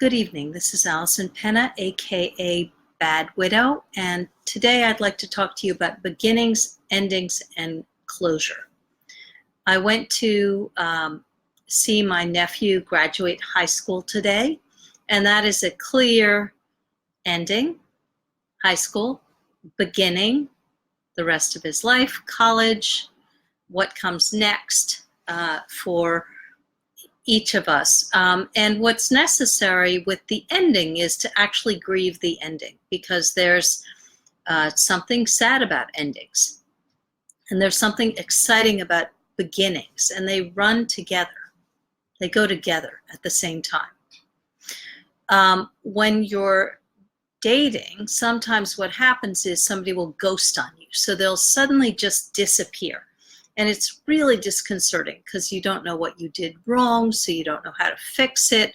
Good evening. This is Allison Penna, aka Bad Widow, and today I'd like to talk to you about beginnings, endings, and closure. I went to see my nephew graduate high school today, and that is a clear ending, high school, beginning, the rest of his life, college, what comes next for each of us. And what's necessary with the ending is to actually grieve the ending, because there's something sad about endings. And there's something exciting about beginnings, and they run together. They go together at the same time. When you're dating, sometimes what happens is somebody will ghost on you. So they'll suddenly just disappear. And it's really disconcerting because you don't know what you did wrong, so you don't know how to fix it,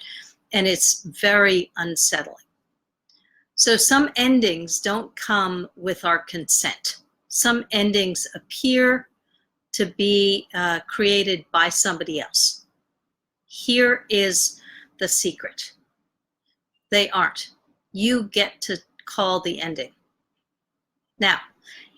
and it's very unsettling. So some endings don't come with our consent. Some endings appear to be created by somebody else. Here is the secret. They aren't. You get to call the ending. Now,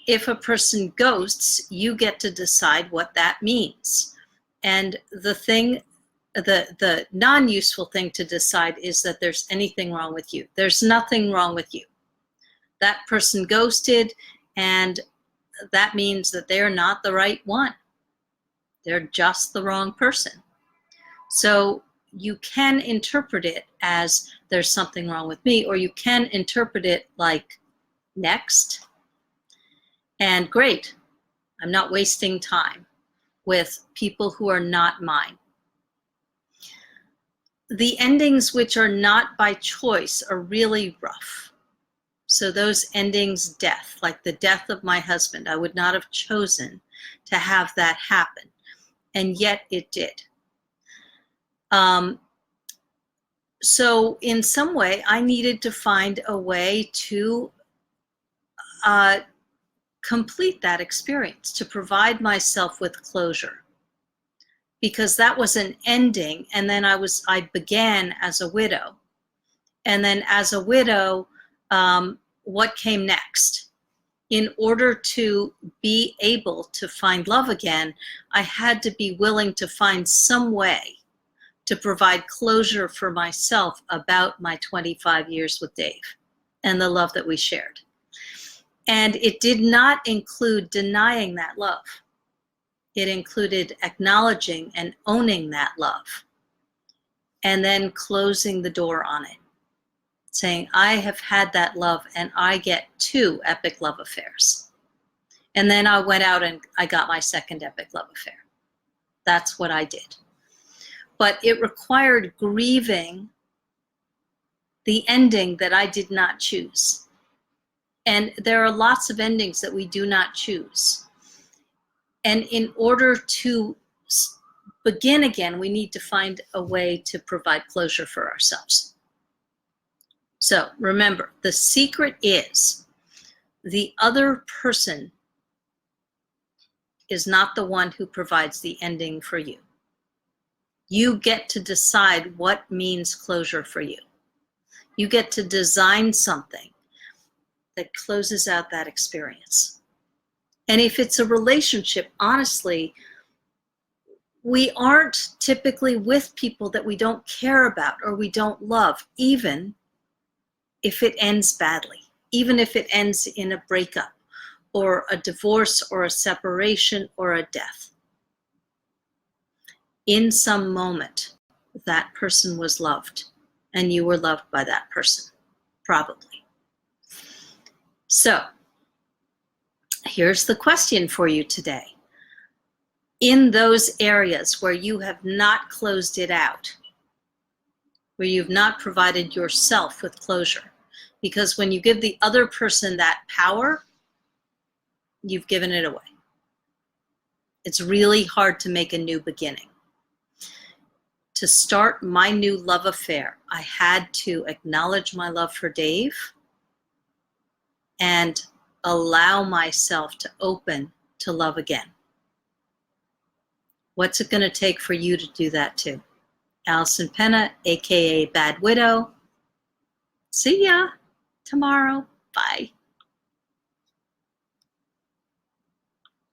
if a person ghosts, you get to decide what that means. And the non-useful thing to decide is that there's anything wrong with you. There's nothing wrong with you. That person ghosted, and that means that they're not the right one. They're just the wrong person. So you can interpret it as there's something wrong with me, or you can interpret it like next. And great, I'm not wasting time with people who are not mine. The endings which are not by choice are really rough. So those endings, death, like the death of my husband, I would not have chosen to have that happen, and yet it did. So in some way, I needed to find a way to complete that experience, to provide myself with closure, because that was an ending. And then I began as a widow, and then as a widow, what came next? In order to be able to find love again, I had to be willing to find some way to provide closure for myself about my 25 years with Dave and the love that we shared. And it did not include denying that love. It included acknowledging and owning that love, and then closing the door on it, saying, I have had that love and I get 2 epic love affairs. And then I went out and I got my second epic love affair. That's what I did. But it required grieving the ending that I did not choose. And there are lots of endings that we do not choose. And in order to begin again, we need to find a way to provide closure for ourselves. So remember, the secret is the other person is not the one who provides the ending for you. You get to decide what means closure for you. You get to design something that closes out that experience. And if it's a relationship, honestly, we aren't typically with people that we don't care about or we don't love, even if it ends badly, even if it ends in a breakup or a divorce or a separation or a death. In some moment, that person was loved, and you were loved by that person, probably. So, here's the question for you today. In those areas where you have not closed it out, where you've not provided yourself with closure, because when you give the other person that power, you've given it away. It's really hard to make a new beginning. To start my new love affair, I had to acknowledge my love for Dave and allow myself to open to love again. What's it going to take for you to do that too? Allison Penna, aka Bad Widow. See ya tomorrow. Bye.